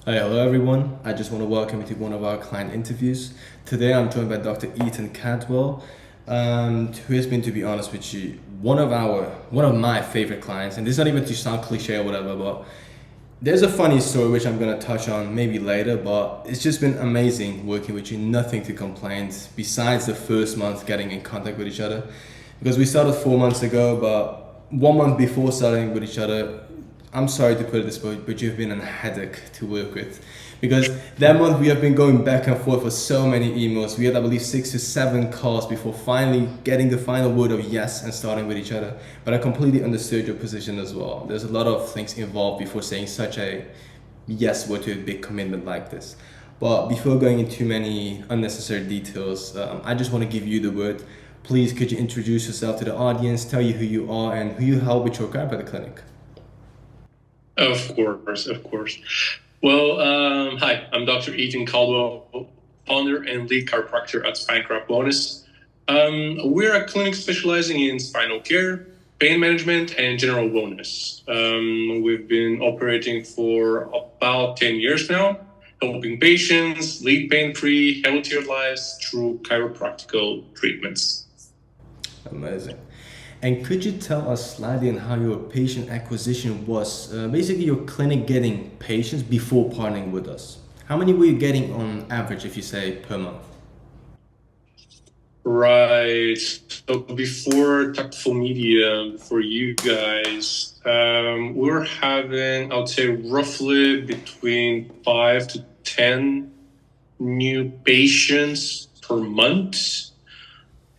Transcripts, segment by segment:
Hi, hello everyone. I just want to welcome you to one of our client interviews. Today I'm joined by Dr. Ethan Caldwell, who has been, to be honest with you, one of my favorite clients. And this is not even to sound cliche or whatever, but there's a funny story which I'm gonna touch on maybe later. But it's just been amazing working with you. Nothing to complain besides the first month getting in contact with each other, because we started 4 months ago, but 1 month before starting with each other, I'm sorry to put it this way, but you've been a headache to work with. Because that month we have been going back and forth for so many emails. We had, I believe, 6 to 7 calls before finally getting the final word of yes and starting with each other. But I completely understood your position as well. There's a lot of things involved before saying such a yes word to a big commitment like this. But before going into many unnecessary details, I just want to give you the word. Please, could you introduce yourself to the audience, tell you who you are and who you help with your chiropractic clinic? Of course, of course. Hi, I'm Dr. Ethan Caldwell, founder and lead chiropractor at Spinecraft Bonus. We're a clinic specializing in spinal care, pain management, and general wellness. We've been operating for about 10 years now, helping patients lead pain-free, healthier lives through chiropractical treatments. Amazing. And could you tell us slightly on how your patient acquisition was? Basically, your clinic getting patients before partnering with us. How many were you getting on average, if you say per month? Right. So before Tactful Media, for you guys, we were having, I would say, roughly between 5 to 10 new patients per month.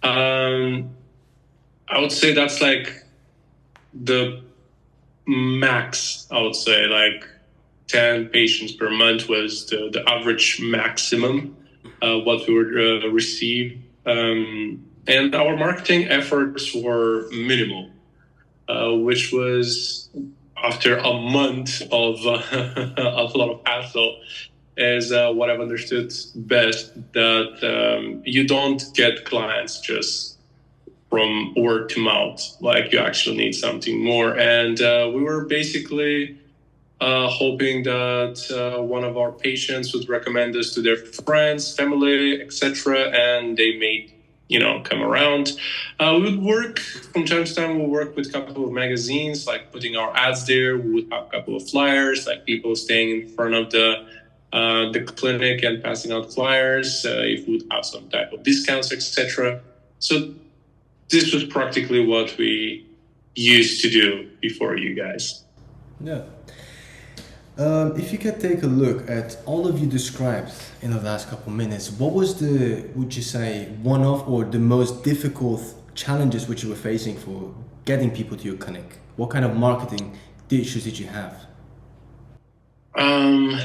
Um, I would say that's like the max. I would say like 10 patients per month was the average maximum what we would receive. And our marketing efforts were minimal, which was after a month of a lot of hassle, is what I've understood best, that you don't get clients just from word to mouth. Like, you actually need something more. And we were basically hoping that one of our patients would recommend us to their friends, family, etc., and they may, come around. We would work from time to time. We'll work with a couple of magazines, like putting our ads there. We would have a couple of flyers, like people staying in front of the clinic and passing out flyers. If we would have some type of discounts, etc. So this was practically what we used to do before you guys. Yeah. If you could take a look at all of you described in the last couple minutes, what was would you say, one of or the most difficult challenges which you were facing for getting people to your clinic? What kind of marketing issues did you have? Um,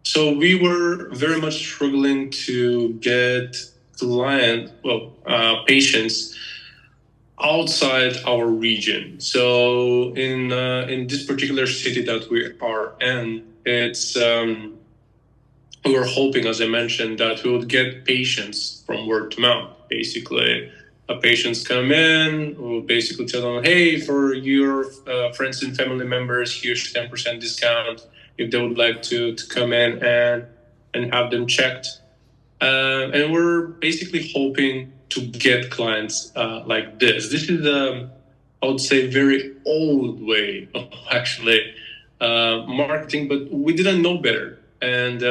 so we were very much struggling to get patients outside our region. So in this particular city that we are in, it's we were hoping, as I mentioned, that we would get patients from word to mouth. Basically, patients come in, we'll basically tell them, hey, for your friends and family members, here's 10% discount if they would like to come in and have them checked. And we're basically hoping to get clients like this. This is, I would say, very old way of actually marketing, but we didn't know better. And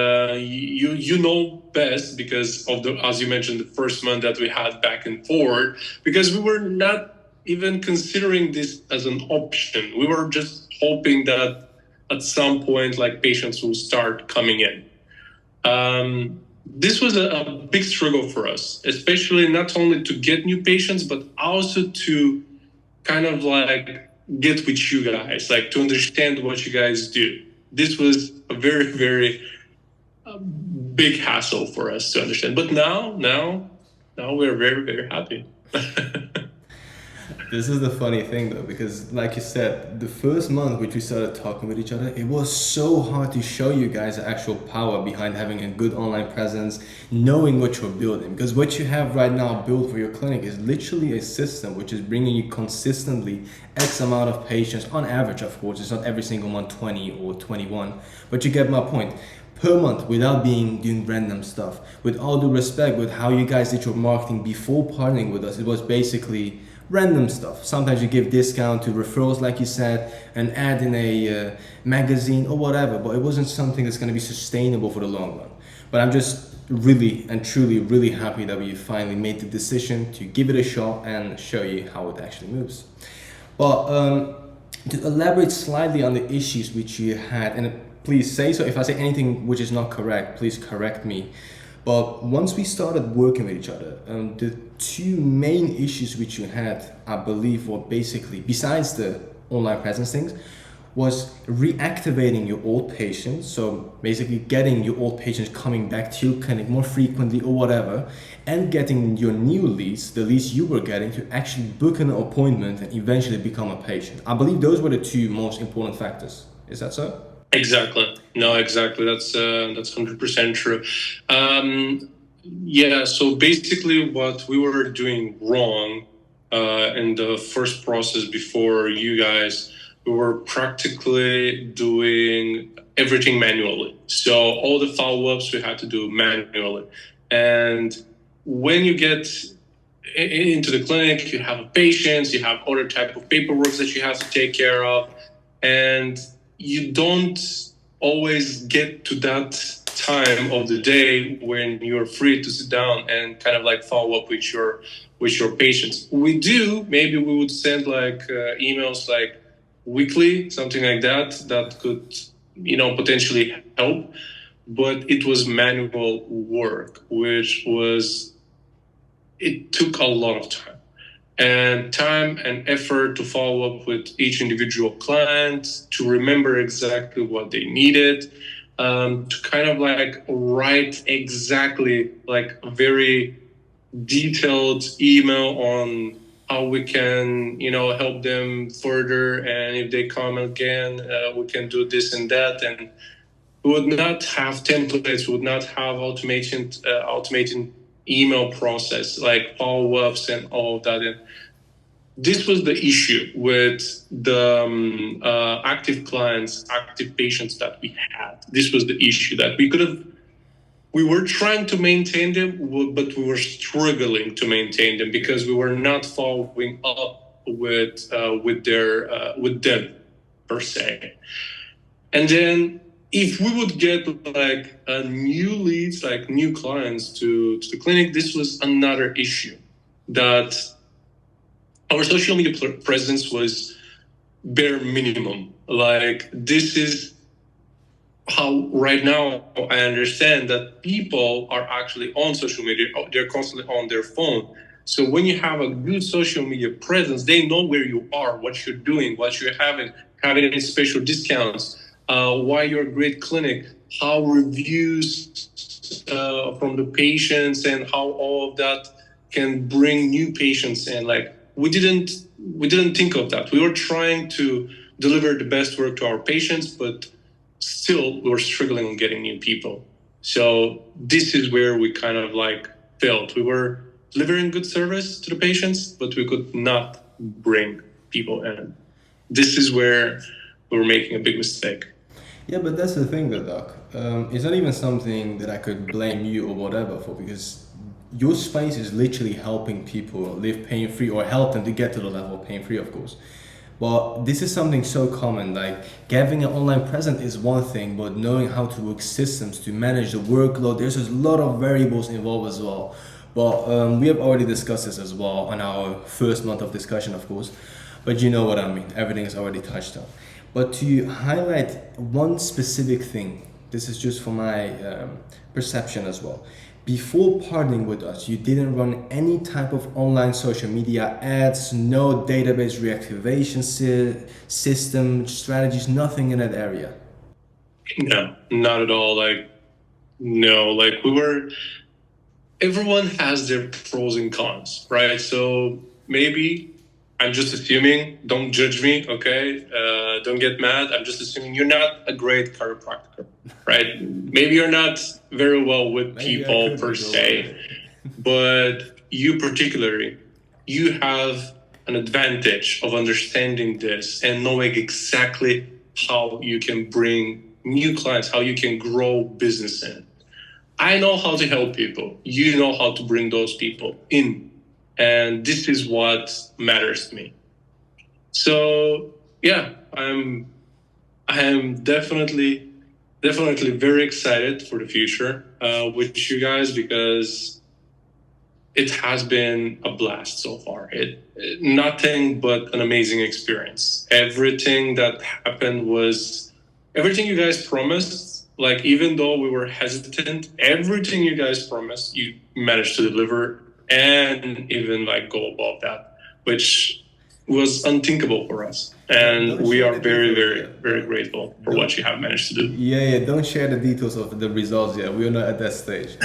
you know best, because of the, as you mentioned, the first month that we had back and forth, because we were not even considering this as an option. We were just hoping that at some point, like, patients will start coming in. This was a big struggle for us, especially not only to get new patients, but also to kind of like get with you guys, like to understand what you guys do. This was a very, very big hassle for us to understand. But now we're very, very happy. This is the funny thing though, because like you said, the first month which we started talking with each other, it was so hard to show you guys the actual power behind having a good online presence, knowing what you're building. Because what you have right now built for your clinic is literally a system which is bringing you consistently X amount of patients on average, of course. It's not every single month 20 or 21, but you get my point. Per month without being doing random stuff. With all due respect, with how you guys did your marketing before partnering with us, it was basically random stuff. Sometimes you give discount to referrals, like you said, an ad in a magazine or whatever, but it wasn't something that's going to be sustainable for the long run. But I'm just really and truly really happy that we finally made the decision to give it a shot and show you how it actually moves. But to elaborate slightly on the issues which you had, and please say so if I say anything which is not correct, please correct me. But once we started working with each other, the two main issues which you had, I believe, were basically, besides the online presence things, was reactivating your old patients. So basically getting your old patients coming back to your clinic more frequently or whatever, and getting your new leads, the leads you were getting, to actually book an appointment and eventually become a patient. I believe those were the two most important factors. Is that so? Exactly. No, exactly. That's 100% true. Yeah. So basically, what we were doing wrong in the first process before you guys, we were practically doing everything manually. So all the follow-ups we had to do manually, and when you get into the clinic, you have patients, you have other type of paperwork that you have to take care of, and you don't always get to that time of the day when you're free to sit down and kind of like follow up with your patients. We do, maybe we would send like emails like weekly, something like that, that could, potentially help, but it was manual work, which was, it took a lot of time and effort to follow up with each individual client, to remember exactly what they needed, to kind of like write exactly like a very detailed email on how we can, help them further. And if they come again, we can do this and that. And we would not have templates, we would not have automating email process, like follow-ups and all of that. And this was the issue with the active clients, active patients that we had. This was the issue that we were trying to maintain them, but we were struggling to maintain them because we were not following up with them per se. And then if we would get like new leads, like new clients to the clinic, this was another issue, that our social media presence was bare minimum. Like, this is how right now I understand that people are actually on social media. They're constantly on their phone. So when you have a good social media presence, they know where you are, what you're doing, what you're having any special discounts, why you're a great clinic, how reviews from the patients, and how all of that can bring new patients in. Like, we didn't think of that. We were trying to deliver the best work to our patients, but still we were struggling on getting new people. So this is where we kind of like failed. We were delivering good service to the patients, but we could not bring people in. This is where we were making a big mistake. Yeah, but that's the thing though, Doc. It's not even something that I could blame you or whatever for, because your space is literally helping people live pain free, or help them to get to the level of pain free, of course. But this is something so common. Like, having an online presence is one thing, but knowing how to work systems to manage the workload, there's a lot of variables involved as well. But we have already discussed this as well on our first month of discussion, of course. But you know what I mean. Everything is already touched on. But to highlight one specific thing, this is just for my perception as well. Before partnering with us, you didn't run any type of online social media ads, no database reactivation system, strategies, nothing in that area. No, not at all. Like, no, like everyone has their pros and cons, right? So maybe I'm just assuming, don't judge me, okay? Don't get mad. I'm just assuming you're not a great chiropractor, right? Maybe you're not very well with Maybe people per se, but you particularly, you have an advantage of understanding this and knowing exactly how you can bring new clients, how you can grow business in. I know how to help people. You know how to bring those people in. And this is what matters to me. So yeah, I'm definitely very excited for the future with you guys, because it has been a blast so far. It nothing but an amazing experience. Everything that happened was everything you guys promised. Like, even though we were hesitant, everything you guys promised, you managed to deliver, and even like go above that, which was unthinkable for us. And we are very, very grateful for what you have managed to do. Yeah, don't share the details of the results yet. We're not at that stage.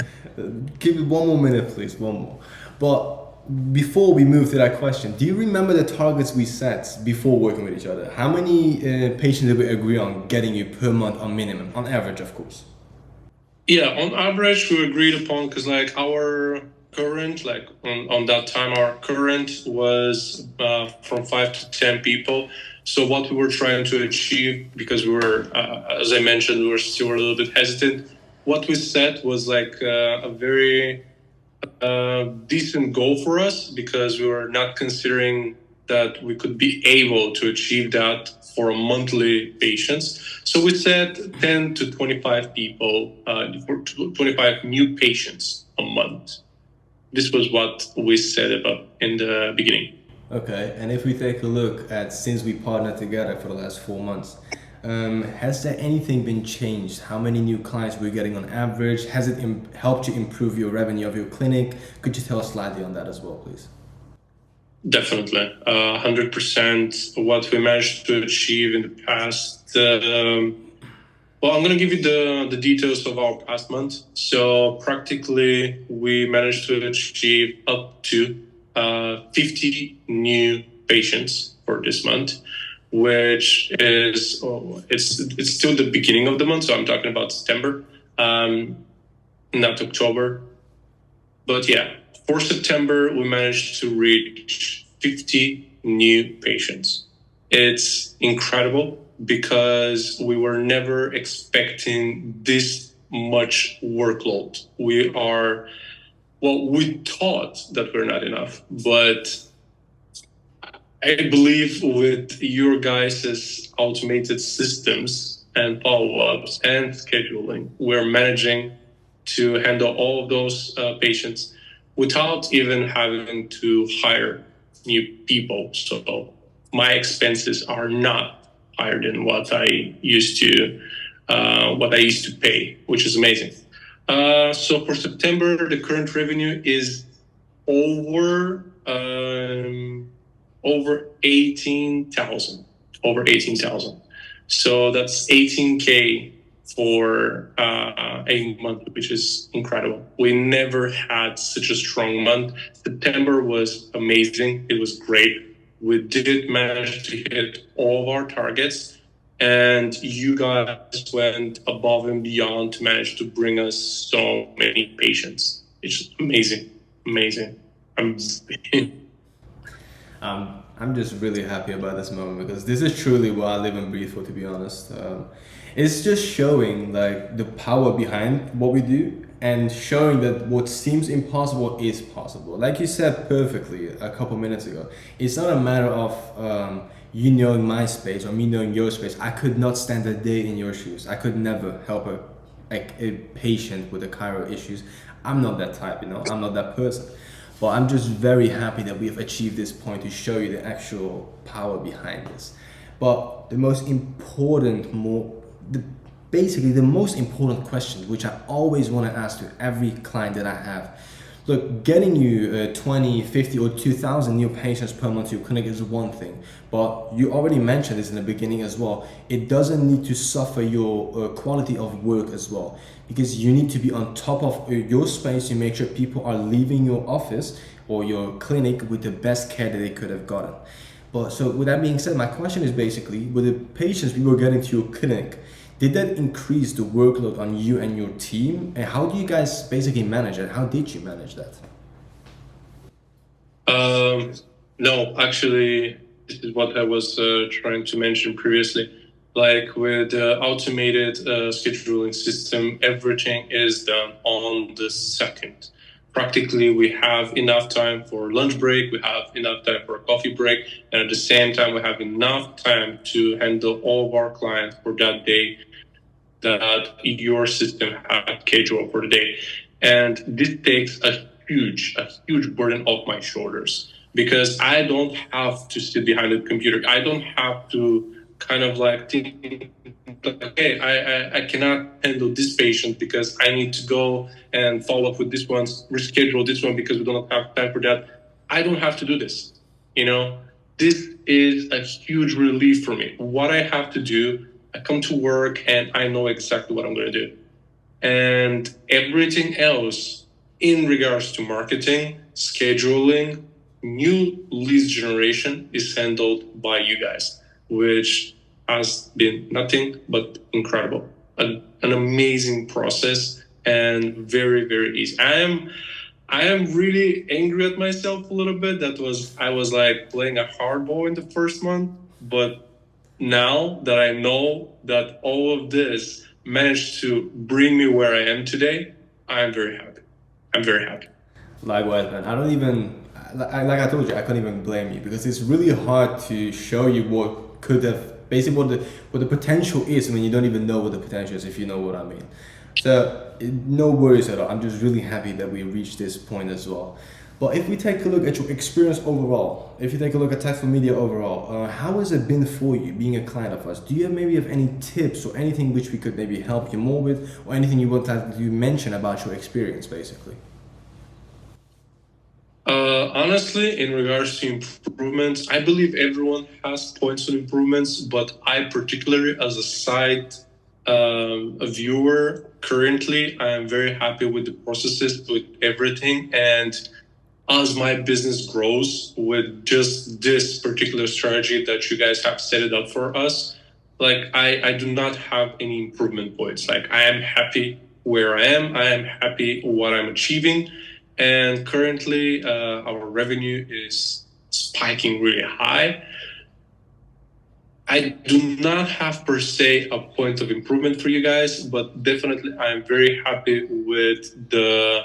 Give it one more minute, please, one more. But before we move to that question, do you remember the targets we set before working with each other? How many patients did we agree on getting you per month on minimum, on average, of course? Yeah, on average, we agreed upon, because like our current, like on that time, our current was from 5 to 10 people. So what we were trying to achieve, because we were, as I mentioned, we were still a little bit hesitant. What we set was like a very decent goal for us, because we were not considering that we could be able to achieve that for a monthly patients. So we said 10 to 25 people, 25 new patients a month. This was what we said about in the beginning. Okay, and if we take a look at since we partnered together for the last 4 months, has there anything been changed? How many new clients we're getting on average? Has it helped you improve your revenue of your clinic? Could you tell us slightly on that as well, please? Definitely, 100%. What we managed to achieve in the past. Well, I'm going to give you the details of our past month. So practically, we managed to achieve up to 50 new patients for this month, which is it's still the beginning of the month. So I'm talking about September, not October. But yeah, for September, we managed to reach 50 new patients. It's incredible, because we were never expecting this much workload. We thought that we're not enough, but I believe with your guys' automated systems and follow-ups and scheduling, we're managing to handle all of those patients without even having to hire new people. So my expenses are not higher than what I used to pay, which is amazing. So for September, the current revenue is over 18,000. Over 18,000. So that's 18K for a month, which is incredible. We never had such a strong month. September was amazing. It was great. We did manage to hit all of our targets, and you guys went above and beyond to manage to bring us so many patients. It's amazing. I'm just really happy about this moment, because this is truly what I live and breathe for, to be honest. It's just showing like the power behind what we do, and showing that what seems impossible is possible. Like you said perfectly a couple minutes ago, it's not a matter of you knowing my space or me knowing your space. I could not stand a day in your shoes. I could never help a patient with a chiro issues. I'm not that type, I'm not that person. But I'm just very happy that we have achieved this point to show you the actual power behind this. But the most important, basically the most important question, which I always want to ask to every client that I have, look, getting you 20, 50 or 2,000 new patients per month to your clinic is one thing, but you already mentioned this in the beginning as well. It doesn't need to suffer your quality of work as well, because you need to be on top of your space to make sure people are leaving your office or your clinic with the best care that they could have gotten. But so with that being said, my question is basically, with the patients we were getting to your clinic, did that increase the workload on you and your team? And how do you guys basically manage it? How did you manage that? No, actually, this is what I was trying to mention previously. Like with the automated scheduling system, everything is done on the second. Practically, we have enough time for lunch break, we have enough time for a coffee break, and at the same time, we have enough time to handle all of our clients for that day that your system had scheduled for the day. And this takes a huge burden off my shoulders because I don't have to sit behind the computer. I don't have to kind of like think, okay, I cannot handle this patient because I need to go and follow up with this one, reschedule this one because we don't have time for that. I don't have to do this. You know, this is a huge relief for me. What I have to do, I come to work and I know exactly what I'm going to do. And everything else in regards to marketing, scheduling, new leads generation is handled by you guys, which has been nothing but incredible. An amazing process and very easy. I am really angry at myself a little bit. I was like playing a hardball in the first month, but now that I know that all of this managed to bring me where I am today, I'm very happy. I'm very happy. Likewise, man. I don't even, like I told you, I couldn't even blame you because it's really hard to show you what could have, basically what the potential is when you don't even know what the potential is, if you know what I mean. So no worries at all. I'm just really happy that we reached this point as well. But if we take a look at your experience overall, if you take a look at Tactful Media overall, how has it been for you being a client of us? Do you have any tips or anything which we could maybe help you more with, or anything you would like to mention about your experience, basically? Honestly, in regards to improvements, I believe everyone has points of improvements, but I particularly, as a side a viewer, currently, I am very happy with the processes, with everything, and as my business grows with just this particular strategy that you guys have set it up for us, like I do not have any improvement points. Like I am happy where I am. I am happy what I'm achieving. And currently our revenue is spiking really high. I do not have per se a point of improvement for you guys, but definitely I'm very happy with the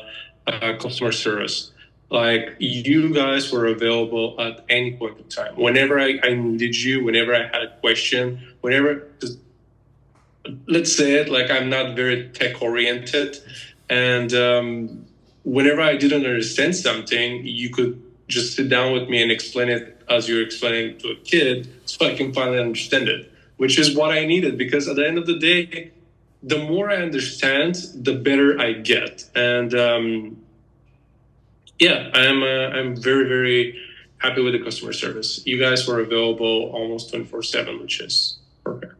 customer service. Like you guys were available at any point in time. Whenever I needed you, whenever I had a question, whenever, let's say it, like I'm not very tech oriented. And whenever I didn't understand something, you could just sit down with me and explain it as you're explaining to a kid so I can finally understand it, which is what I needed because at the end of the day, the more I understand, the better I get. And I'm very happy with the customer service. You guys were available almost 24/7, which is perfect.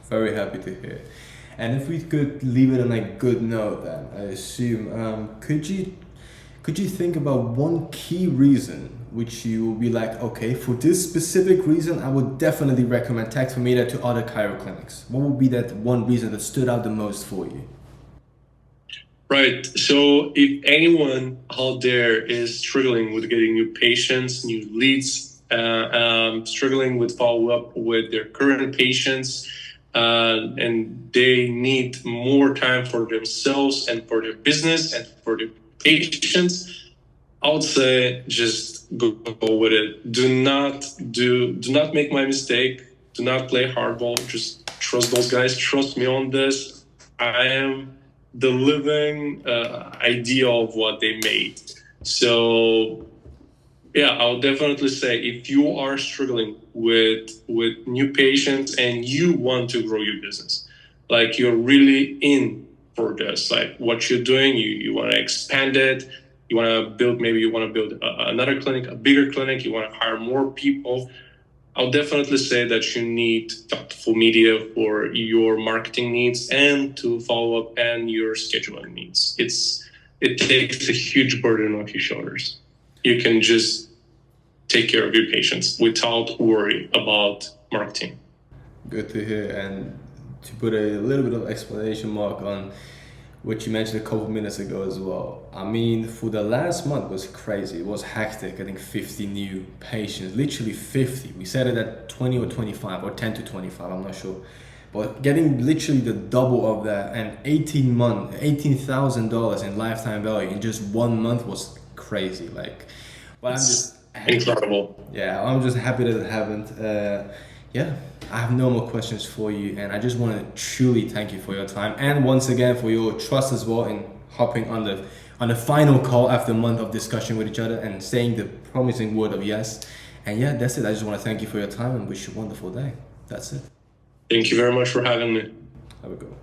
Very happy to hear. And if we could leave it on a good note, then I assume, could you think about one key reason which you will be like, okay, for this specific reason, I would definitely recommend Tactful Media to other chiro clinics? What would be that one reason that stood out the most for you? Right. So if anyone out there is struggling with getting new patients, new leads, struggling with follow up with their current patients, and they need more time for themselves and for their business and for their patients, I would say just go with it. Do not make my mistake. Do not play hardball. Just trust those guys. Trust me on this. I am the living idea of what they made. So yeah, I'll definitely say if you are struggling with new patients and you want to grow your business, like you're really in for this, like what you're doing, you want to expand it, you want to build, maybe you want to build another clinic, a bigger clinic, you want to hire more people, I'll definitely say that you need Tactful Media for your marketing needs and to follow up and your scheduling needs. It takes a huge burden off your shoulders. you can just take care of your patients without worry about marketing. Good to hear. And to put a little bit of explanation mark on what you mentioned a couple minutes ago as well. I mean, for the last month was crazy. It was hectic. I think 50 new patients, literally 50. We said it at 20 or 25 or 10 to 25, I'm not sure. But getting literally the double of that and $18,000 in lifetime value in just 1 month was crazy. Like, but I'm just incredible. Yeah, I'm just happy that it happened. Yeah, I have no more questions for you, and I just want to truly thank you for your time and once again for your trust as well in hopping on the final call after a month of discussion with each other and saying the promising word of yes. And yeah, that's it. I just want to thank you for your time and wish you a wonderful day. That's it. Thank you very much for having me. Have a good one.